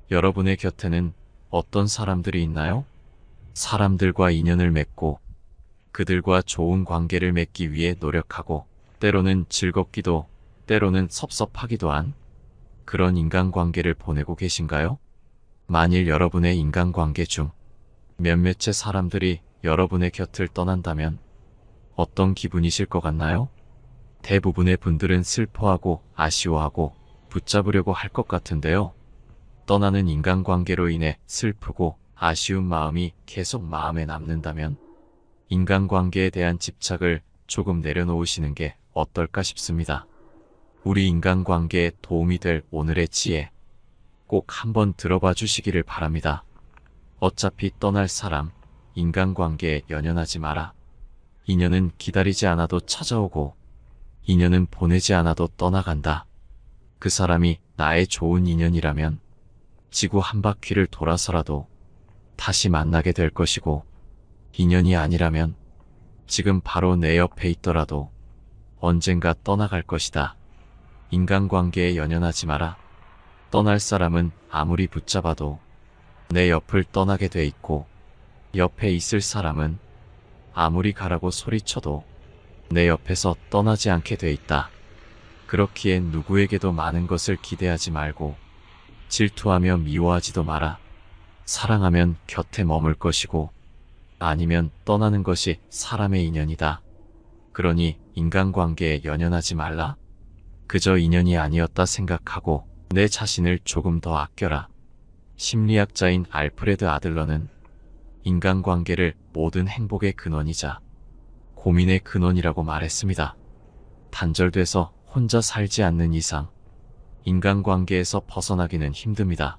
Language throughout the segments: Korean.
여러분의 곁에는 어떤 사람들이 있나요? 사람들과 인연을 맺고 그들과 좋은 관계를 맺기 위해 노력하고 때로는 즐겁기도 때로는 섭섭하기도 한 그런 인간관계를 보내고 계신가요? 만일 여러분의 인간관계 중 몇몇의 사람들이 여러분의 곁을 떠난다면 어떤 기분이실 것 같나요? 대부분의 분들은 슬퍼하고 아쉬워하고 붙잡으려고 할 것 같은데요. 떠나는 인간관계로 인해 슬프고 아쉬운 마음이 계속 마음에 남는다면 인간관계에 대한 집착을 조금 내려놓으시는 게 어떨까 싶습니다. 우리 인간관계에 도움이 될 오늘의 지혜 꼭 한번 들어봐 주시기를 바랍니다. 어차피 떠날 사람, 인간관계에 연연하지 마라. 인연은 기다리지 않아도 찾아오고 인연은 보내지 않아도 떠나간다. 그 사람이 나의 좋은 인연이라면 지구 한 바퀴를 돌아서라도 다시 만나게 될 것이고 인연이 아니라면 지금 바로 내 옆에 있더라도 언젠가 떠나갈 것이다. 인간관계에 연연하지 마라. 떠날 사람은 아무리 붙잡아도 내 옆을 떠나게 돼 있고 옆에 있을 사람은 아무리 가라고 소리쳐도 내 옆에서 떠나지 않게 돼 있다. 그렇기에 누구에게도 많은 것을 기대하지 말고 질투하며 미워하지도 마라. 사랑하면 곁에 머물 것이고 아니면 떠나는 것이 사람의 인연이다. 그러니 인간관계에 연연하지 말라. 그저 인연이 아니었다 생각하고 내 자신을 조금 더 아껴라. 심리학자인 알프레드 아들러는 인간관계를 모든 행복의 근원이자 고민의 근원이라고 말했습니다. 단절돼서 혼자 살지 않는 이상 인간관계에서 벗어나기는 힘듭니다.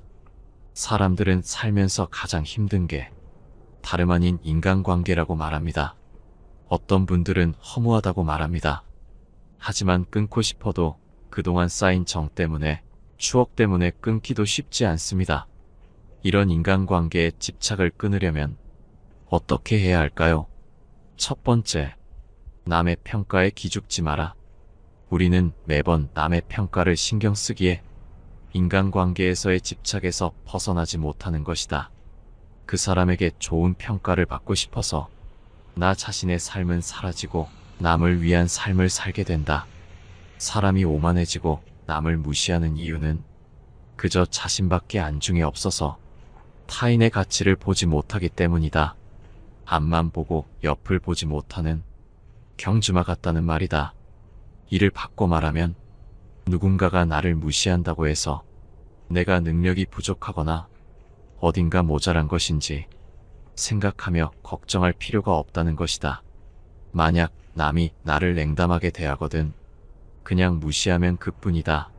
사람들은 살면서 가장 힘든 게 다름 아닌 인간관계라고 말합니다. 어떤 분들은 허무하다고 말합니다. 하지만 끊고 싶어도 그동안 쌓인 정 때문에 추억 때문에 끊기도 쉽지 않습니다. 이런 인간관계에 집착을 끊으려면 어떻게 해야 할까요? 첫 번째, 남의 평가에 기죽지 마라. 우리는 매번 남의 평가를 신경 쓰기에 인간관계에서의 집착에서 벗어나지 못하는 것이다. 그 사람에게 좋은 평가를 받고 싶어서 나 자신의 삶은 사라지고 남을 위한 삶을 살게 된다. 사람이 오만해지고 남을 무시하는 이유는 그저 자신밖에 안중에 없어서 타인의 가치를 보지 못하기 때문이다. 앞만 보고 옆을 보지 못하는 경주마 같다는 말이다. 이를 바꿔 말하면 누군가가 나를 무시한다고 해서 내가 능력이 부족하거나 어딘가 모자란 것인지 생각하며 걱정할 필요가 없다는 것이다. 만약 남이 나를 냉담하게 대하거든 그냥 무시하면 그뿐이다.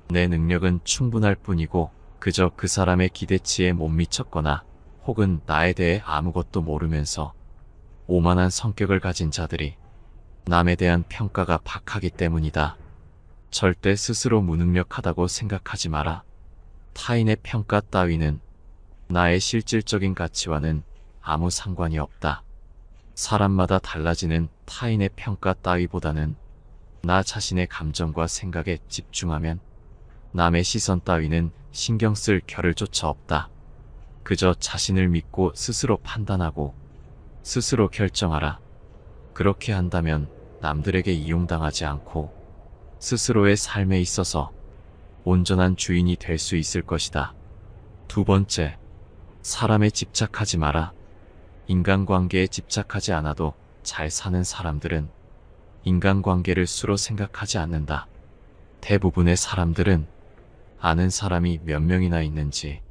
내 능력은 충분할 뿐이고 그저 그 사람의 기대치에 못 미쳤거나 혹은 나에 대해 아무것도 모르면서 오만한 성격을 가진 자들이 남에 대한 평가가 박하기 때문이다. 절대 스스로 무능력하다고 생각하지 마라. 타인의 평가 따위는 나의 실질적인 가치와는 아무 상관이 없다. 사람마다 달라지는 타인의 평가 따위보다는 나 자신의 감정과 생각에 집중하면 남의 시선 따위는 신경 쓸 겨를조차 없다. 그저 자신을 믿고 스스로 판단하고 스스로 결정하라. 그렇게 한다면 남들에게 이용당하지 않고 스스로의 삶에 있어서 온전한 주인이 될 수 있을 것이다. 두 번째, 사람에 집착하지 마라. 인간관계에 집착하지 않아도 잘 사는 사람들은 인간관계를 수로 생각하지 않는다. 대부분의 사람들은 아는 사람이 몇 명이나 있는지,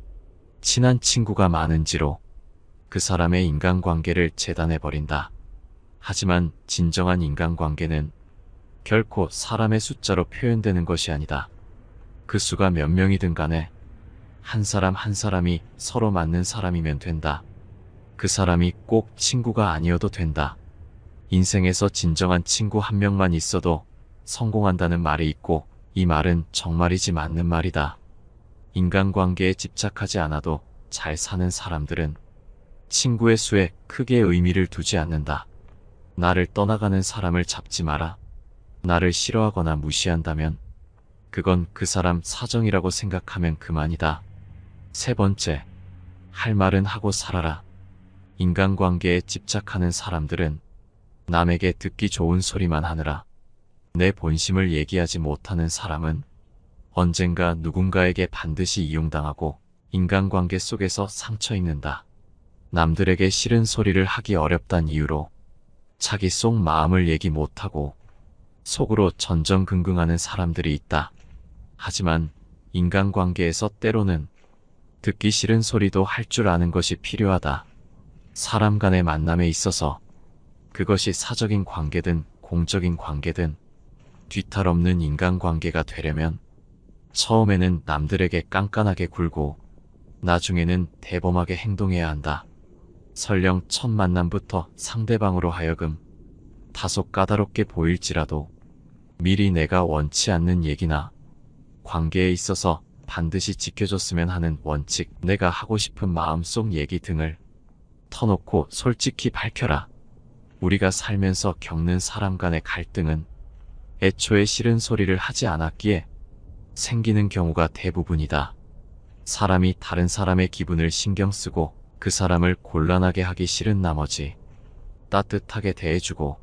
친한 친구가 많은지로 그 사람의 인간관계를 재단해버린다. 하지만 진정한 인간관계는 결코 사람의 숫자로 표현되는 것이 아니다. 그 수가 몇 명이든 간에 한 사람 한 사람이 서로 맞는 사람이면 된다. 그 사람이 꼭 친구가 아니어도 된다. 인생에서 진정한 친구 한 명만 있어도 성공한다는 말이 있고 이 말은 정말이지 맞는 말이다. 인간관계에 집착하지 않아도 잘 사는 사람들은 친구의 수에 크게 의미를 두지 않는다. 나를 떠나가는 사람을 잡지 마라. 나를 싫어하거나 무시한다면 그건 그 사람 사정이라고 생각하면 그만이다. 세 번째, 할 말은 하고 살아라. 인간관계에 집착하는 사람들은 남에게 듣기 좋은 소리만 하느라 내 본심을 얘기하지 못하는 사람은 언젠가 누군가에게 반드시 이용당하고 인간관계 속에서 상처 입는다. 남들에게 싫은 소리를 하기 어렵단 이유로 자기 속 마음을 얘기 못하고 속으로 전전긍긍하는 사람들이 있다. 하지만 인간관계에서 때로는 듣기 싫은 소리도 할 줄 아는 것이 필요하다. 사람 간의 만남에 있어서 그것이 사적인 관계든 공적인 관계든 뒤탈 없는 인간관계가 되려면 처음에는 남들에게 깐깐하게 굴고 나중에는 대범하게 행동해야 한다. 설령 첫 만남부터 상대방으로 하여금 다소 까다롭게 보일지라도 미리 내가 원치 않는 얘기나 관계에 있어서 반드시 지켜줬으면 하는 원칙, 내가 하고 싶은 마음속 얘기 등을 터놓고 솔직히 밝혀라. 우리가 살면서 겪는 사람 간의 갈등은 애초에 싫은 소리를 하지 않았기에 생기는 경우가 대부분이다. 사람이 다른 사람의 기분을 신경 쓰고 그 사람을 곤란하게 하기 싫은 나머지 따뜻하게 대해주고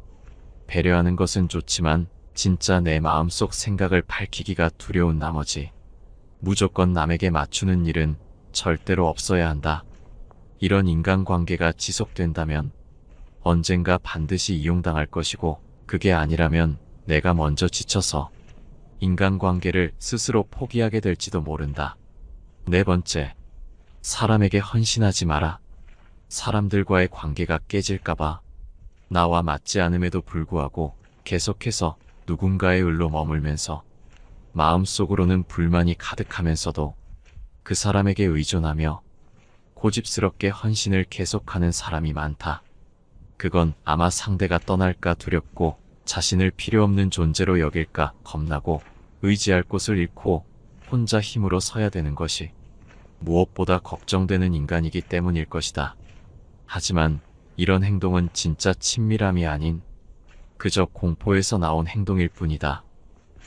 배려하는 것은 좋지만 진짜 내 마음속 생각을 밝히기가 두려운 나머지 무조건 남에게 맞추는 일은 절대로 없어야 한다. 이런 인간관계가 지속된다면 언젠가 반드시 이용당할 것이고 그게 아니라면 내가 먼저 지쳐서 인간관계를 스스로 포기하게 될지도 모른다. 네 번째, 사람에게 헌신하지 마라. 사람들과의 관계가 깨질까봐 나와 맞지 않음에도 불구하고 계속해서 누군가의 을로 머물면서 마음속으로는 불만이 가득하면서도 그 사람에게 의존하며 고집스럽게 헌신을 계속하는 사람이 많다. 그건 아마 상대가 떠날까 두렵고 자신을 필요 없는 존재로 여길까 겁나고 의지할 곳을 잃고 혼자 힘으로 서야 되는 것이 무엇보다 걱정되는 인간이기 때문일 것이다. 하지만 이런 행동은 진짜 친밀함이 아닌 그저 공포에서 나온 행동일 뿐이다.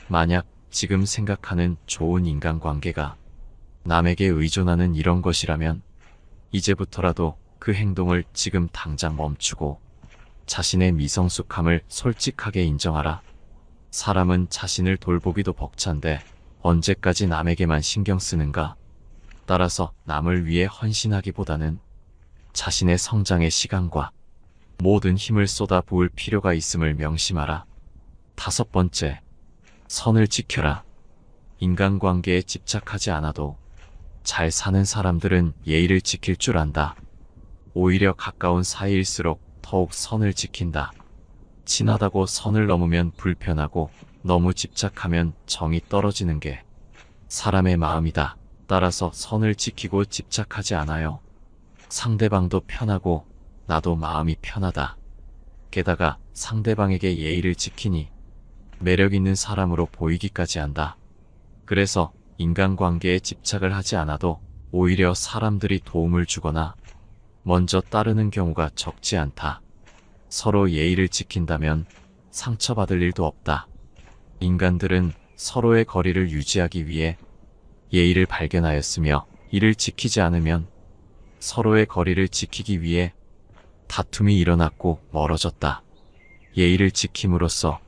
만약 지금 생각하는 좋은 인간관계가 남에게 의존하는 이런 것이라면 이제부터라도 그 행동을 지금 당장 멈추고 자신의 미성숙함을 솔직하게 인정하라. 사람은 자신을 돌보기도 벅찬데 언제까지 남에게만 신경 쓰는가? 따라서 남을 위해 헌신하기보다는 자신의 성장의 시간과 모든 힘을 쏟아 부을 필요가 있음을 명심하라. 다섯 번째, 선을 지켜라. 인간관계에 집착하지 않아도 잘 사는 사람들은 예의를 지킬 줄 안다. 오히려 가까운 사이일수록 더욱 선을 지킨다. 친하다고 선을 넘으면 불편하고 너무 집착하면 정이 떨어지는 게 사람의 마음이다. 따라서 선을 지키고 집착하지 않아요. 상대방도 편하고 나도 마음이 편하다. 게다가 상대방에게 예의를 지키니 매력 있는 사람으로 보이기까지 한다. 그래서 인간관계에 집착을 하지 않아도 오히려 사람들이 도움을 주거나 먼저 따르는 경우가 적지 않다. 서로 예의를 지킨다면 상처받을 일도 없다. 인간들은 서로의 거리를 유지하기 위해 예의를 발견하였으며 이를 지키지 않으면 서로의 거리를 지키기 위해 다툼이 일어났고 멀어졌다. 예의를 지킴으로써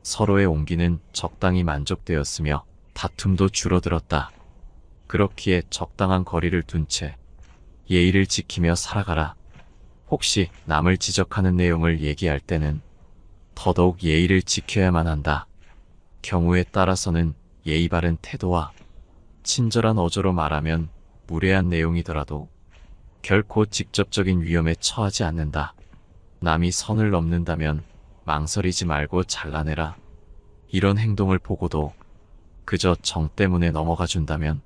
서로의 온기는 적당히 만족되었으며 다툼도 줄어들었다. 그렇기에 적당한 거리를 둔 채 예의를 지키며 살아가라. 혹시 남을 지적하는 내용을 얘기할 때는 더더욱 예의를 지켜야만 한다. 경우에 따라서는 예의 바른 태도와 친절한 어조로 말하면 무례한 내용이더라도 결코 직접적인 위험에 처하지 않는다. 남이 선을 넘는다면 망설이지 말고 잘라내라. 이런 행동을 보고도 그저 정 때문에 넘어가 준다면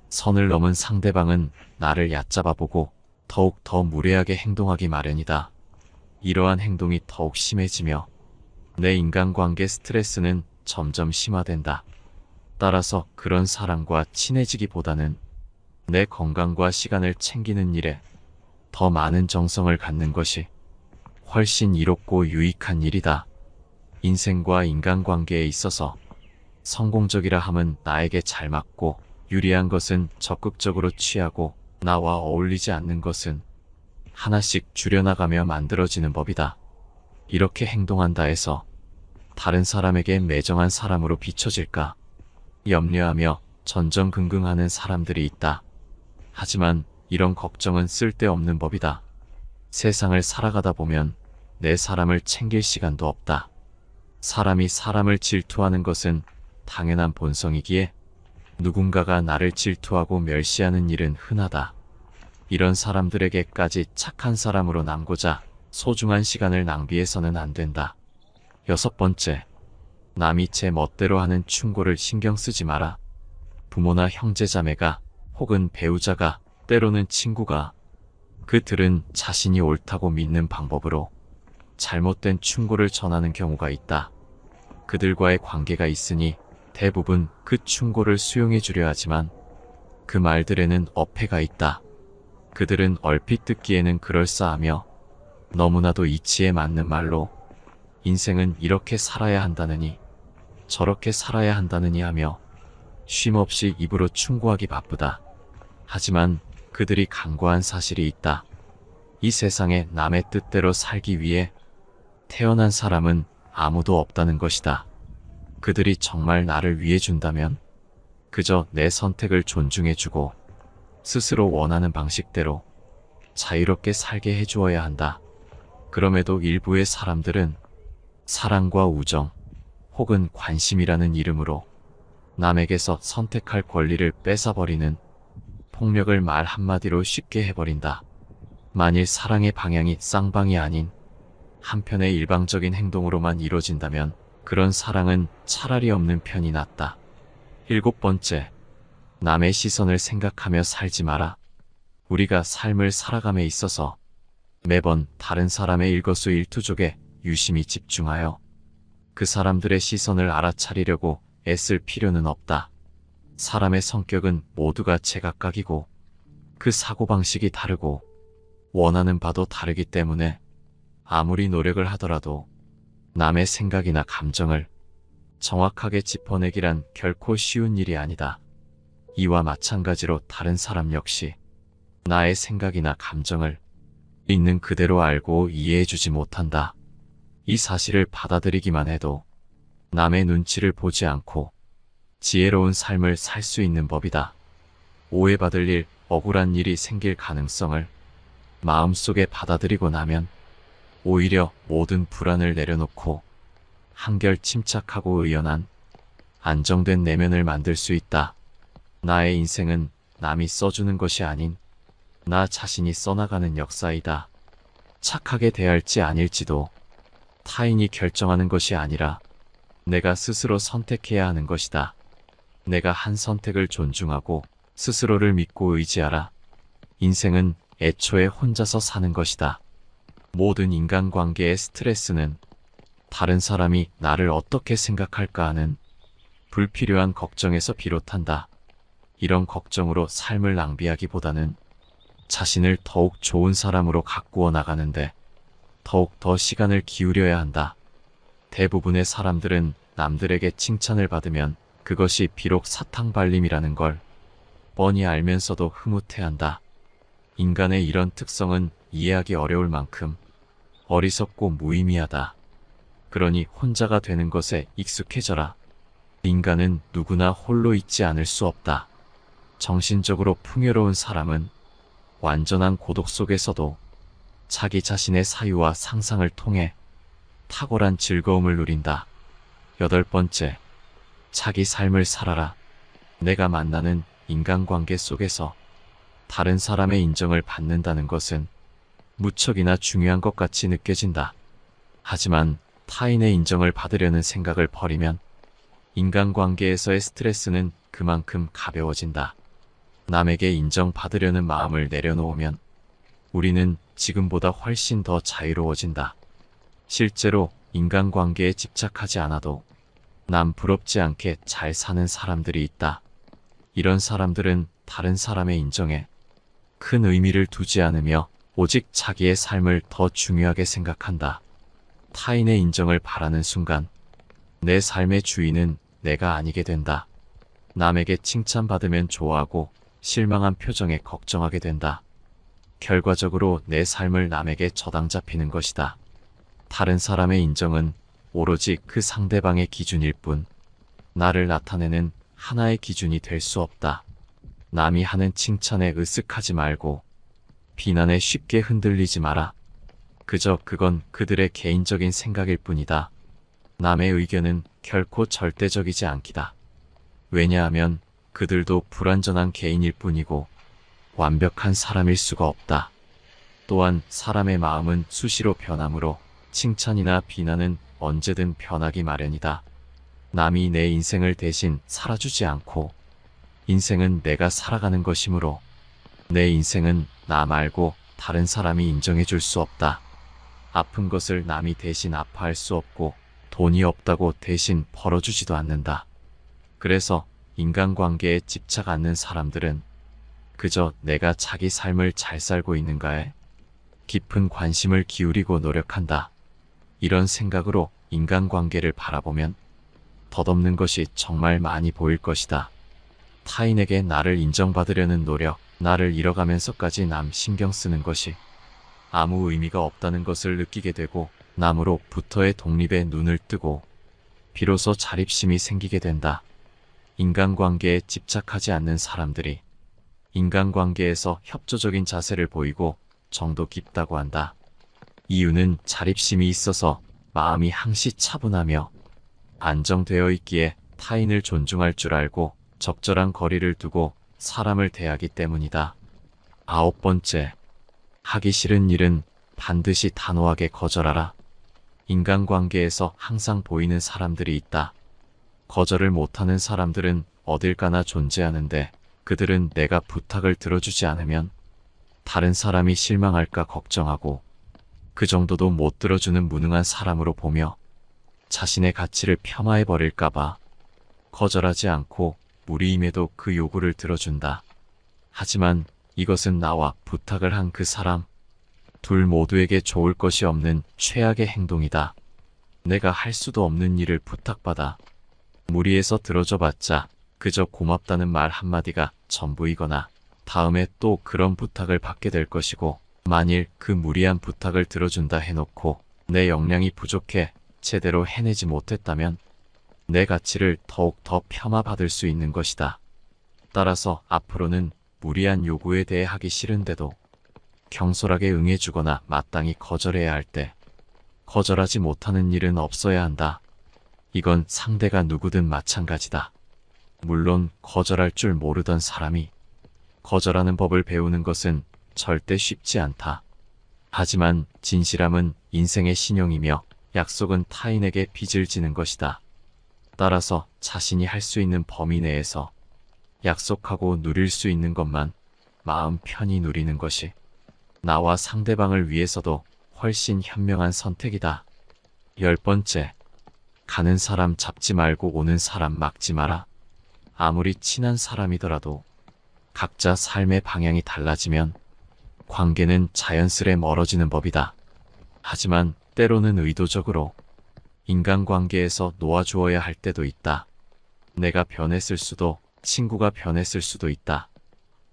선을 넘은 상대방은 나를 얕잡아 보고 더욱 더 무례하게 행동하기 마련이다. 이러한 행동이 더욱 심해지며 내 인간관계 스트레스는 점점 심화된다. 따라서 그런 사람과 친해지기보다는 내 건강과 시간을 챙기는 일에 더 많은 정성을 갖는 것이 훨씬 이롭고 유익한 일이다. 인생과 인간관계에 있어서 성공적이라 함은 나에게 잘 맞고 유리한 것은 적극적으로 취하고 나와 어울리지 않는 것은 하나씩 줄여나가며 만들어지는 법이다. 이렇게 행동한다 해서 다른 사람에게 매정한 사람으로 비춰질까 염려하며 전전긍긍하는 사람들이 있다. 하지만 이런 걱정은 쓸데없는 법이다. 세상을 살아가다 보면 내 사람을 챙길 시간도 없다. 사람이 사람을 질투하는 것은 당연한 본성이기에 누군가가 나를 질투하고 멸시하는 일은 흔하다. 이런 사람들에게까지 착한 사람으로 남고자 소중한 시간을 낭비해서는 안 된다. 6번째, 남이 제 멋대로 하는 충고를 신경 쓰지 마라. 부모나 형제자매가 혹은 배우자가 때로는 친구가 그들은 자신이 옳다고 믿는 방법으로 잘못된 충고를 전하는 경우가 있다. 그들과의 관계가 있으니 대부분 그 충고를 수용해 주려 하지만 그 말들에는 어폐가 있다. 그들은 얼핏 듣기에는 그럴싸하며 너무나도 이치에 맞는 말로 인생은 이렇게 살아야 한다느니 저렇게 살아야 한다느니 하며 쉼없이 입으로 충고하기 바쁘다. 하지만 그들이 간과한 사실이 있다. 이 세상에 남의 뜻대로 살기 위해 태어난 사람은 아무도 없다는 것이다. 그들이 정말 나를 위해 준다면 그저 내 선택을 존중해주고 스스로 원하는 방식대로 자유롭게 살게 해주어야 한다. 그럼에도 일부의 사람들은 사랑과 우정 혹은 관심이라는 이름으로 남에게서 선택할 권리를 뺏어버리는 폭력을 말 한마디로 쉽게 해버린다. 만일 사랑의 방향이 쌍방이 아닌 한편의 일방적인 행동으로만 이루어진다면 그런 사랑은 차라리 없는 편이 낫다. 7번째, 남의 시선을 생각하며 살지 마라. 우리가 삶을 살아감에 있어서 매번 다른 사람의 일거수일투족에 유심히 집중하여 그 사람들의 시선을 알아차리려고 애쓸 필요는 없다. 사람의 성격은 모두가 제각각이고 그 사고방식이 다르고 원하는 바도 다르기 때문에 아무리 노력을 하더라도 남의 생각이나 감정을 정확하게 짚어내기란 결코 쉬운 일이 아니다. 이와 마찬가지로 다른 사람 역시 나의 생각이나 감정을 있는 그대로 알고 이해해주지 못한다. 이 사실을 받아들이기만 해도 남의 눈치를 보지 않고 지혜로운 삶을 살 수 있는 법이다. 오해받을 일, 억울한 일이 생길 가능성을 마음속에 받아들이고 나면 오히려 모든 불안을 내려놓고 한결 침착하고 의연한 안정된 내면을 만들 수 있다. 나의 인생은 남이 써주는 것이 아닌 나 자신이 써나가는 역사이다. 착하게 대할지 아닐지도 타인이 결정하는 것이 아니라 내가 스스로 선택해야 하는 것이다. 내가 한 선택을 존중하고 스스로를 믿고 의지하라. 인생은 애초에 혼자서 사는 것이다. 모든 인간관계의 스트레스는 다른 사람이 나를 어떻게 생각할까 하는 불필요한 걱정에서 비롯한다. 이런 걱정으로 삶을 낭비하기보다는 자신을 더욱 좋은 사람으로 가꾸어 나가는데 더욱 더 시간을 기울여야 한다. 대부분의 사람들은 남들에게 칭찬을 받으면 그것이 비록 사탕발림이라는 걸 뻔히 알면서도 흐뭇해한다. 인간의 이런 특성은 이해하기 어려울 만큼 어리석고 무의미하다. 그러니 혼자가 되는 것에 익숙해져라. 인간은 누구나 홀로 있지 않을 수 없다. 정신적으로 풍요로운 사람은 완전한 고독 속에서도 자기 자신의 사유와 상상을 통해 탁월한 즐거움을 누린다. 8번째, 자기 삶을 살아라. 내가 만나는 인간관계 속에서 다른 사람의 인정을 받는다는 것은 무척이나 중요한 것 같이 느껴진다. 하지만 타인의 인정을 받으려는 생각을 버리면 인간관계에서의 스트레스는 그만큼 가벼워진다. 남에게 인정받으려는 마음을 내려놓으면 우리는 지금보다 훨씬 더 자유로워진다. 실제로 인간관계에 집착하지 않아도 남 부럽지 않게 잘 사는 사람들이 있다. 이런 사람들은 다른 사람의 인정에 큰 의미를 두지 않으며 오직 자기의 삶을 더 중요하게 생각한다. 타인의 인정을 바라는 순간 내 삶의 주인은 내가 아니게 된다. 남에게 칭찬받으면 좋아하고 실망한 표정에 걱정하게 된다. 결과적으로 내 삶을 남에게 저당 잡히는 것이다. 다른 사람의 인정은 오로지 그 상대방의 기준일 뿐, 나를 나타내는 하나의 기준이 될 수 없다. 남이 하는 칭찬에 으쓱하지 말고 비난에 쉽게 흔들리지 마라. 그저 그건 그들의 개인적인 생각일 뿐이다. 남의 의견은 결코 절대적이지 않기다. 왜냐하면 그들도 불완전한 개인일 뿐이고 완벽한 사람일 수가 없다. 또한 사람의 마음은 수시로 변하므로 칭찬이나 비난은 언제든 변하기 마련이다. 남이 내 인생을 대신 살아주지 않고 인생은 내가 살아가는 것이므로 내 인생은 나 말고 다른 사람이 인정해 줄 수 없다. 아픈 것을 남이 대신 아파할 수 없고 돈이 없다고 대신 벌어주지도 않는다. 그래서 인간관계에 집착 않는 사람들은 그저 내가 자기 삶을 잘 살고 있는가에 깊은 관심을 기울이고 노력한다. 이런 생각으로 인간관계를 바라보면 덧없는 것이 정말 많이 보일 것이다. 타인에게 나를 인정받으려는 노력, 나를 잃어가면서까지 남 신경 쓰는 것이 아무 의미가 없다는 것을 느끼게 되고 남으로부터의 독립에 눈을 뜨고 비로소 자립심이 생기게 된다. 인간관계에 집착하지 않는 사람들이 인간관계에서 협조적인 자세를 보이고 정도 깊다고 한다. 이유는 자립심이 있어서 마음이 항시 차분하며 안정되어 있기에 타인을 존중할 줄 알고 적절한 거리를 두고 사람을 대하기 때문이다. 9번째, 하기 싫은 일은 반드시 단호하게 거절하라. 인간관계에서 항상 보이는 사람들이 있다. 거절을 못하는 사람들은 어딜 가나 존재하는데 그들은 내가 부탁을 들어주지 않으면 다른 사람이 실망할까 걱정하고 그 정도도 못 들어주는 무능한 사람으로 보며 자신의 가치를 폄하해버릴까봐 거절하지 않고 무리임에도 그 요구를 들어준다. 하지만 이것은 나와 부탁을 한 그 사람, 둘 모두에게 좋을 것이 없는 최악의 행동이다. 내가 할 수도 없는 일을 부탁받아 무리해서 들어줘봤자 그저 고맙다는 말 한마디가 전부이거나 다음에 또 그런 부탁을 받게 될 것이고, 만일 그 무리한 부탁을 들어준다 해놓고 내 역량이 부족해 제대로 해내지 못했다면 내 가치를 더욱 더 폄하받을 수 있는 것이다. 따라서 앞으로는 무리한 요구에 대해 하기 싫은데도 경솔하게 응해주거나 마땅히 거절해야 할 때 거절하지 못하는 일은 없어야 한다. 이건 상대가 누구든 마찬가지다. 물론 거절할 줄 모르던 사람이 거절하는 법을 배우는 것은 절대 쉽지 않다. 하지만 진실함은 인생의 신용이며 약속은 타인에게 빚을 지는 것이다. 따라서 자신이 할 수 있는 범위 내에서 약속하고 누릴 수 있는 것만 마음 편히 누리는 것이 나와 상대방을 위해서도 훨씬 현명한 선택이다. 10번째, 가는 사람 잡지 말고 오는 사람 막지 마라. 아무리 친한 사람이더라도 각자 삶의 방향이 달라지면 관계는 자연스레 멀어지는 법이다. 하지만 때로는 의도적으로 인간관계에서 놓아주어야 할 때도 있다. 내가 변했을 수도 친구가 변했을 수도 있다.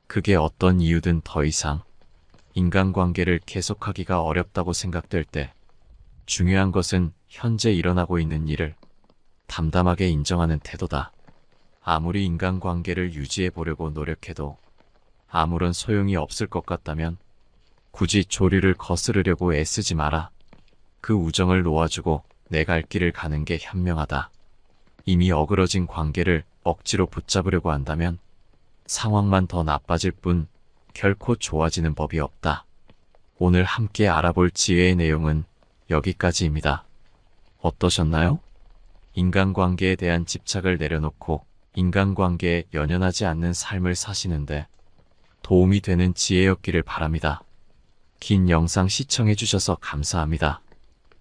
그게 어떤 이유든 더 이상 인간관계를 계속하기가 어렵다고 생각될 때 중요한 것은 현재 일어나고 있는 일을 담담하게 인정하는 태도다. 아무리 인간관계를 유지해 보려고 노력해도 아무런 소용이 없을 것 같다면 굳이 조류를 거스르려고 애쓰지 마라. 그 우정을 놓아주고 내 갈 길을 가는 게 현명하다. 이미 어그러진 관계를 억지로 붙잡으려고 한다면 상황만 더 나빠질 뿐 결코 좋아지는 법이 없다. 오늘 함께 알아볼 지혜의 내용은 여기까지입니다. 어떠셨나요? 인간관계에 대한 집착을 내려놓고 인간관계에 연연하지 않는 삶을 사시는데 도움이 되는 지혜였기를 바랍니다. 긴 영상 시청해주셔서 감사합니다.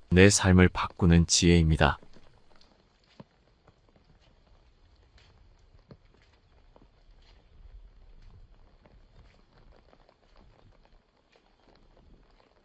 내 삶을 바꾸는 지혜입니다.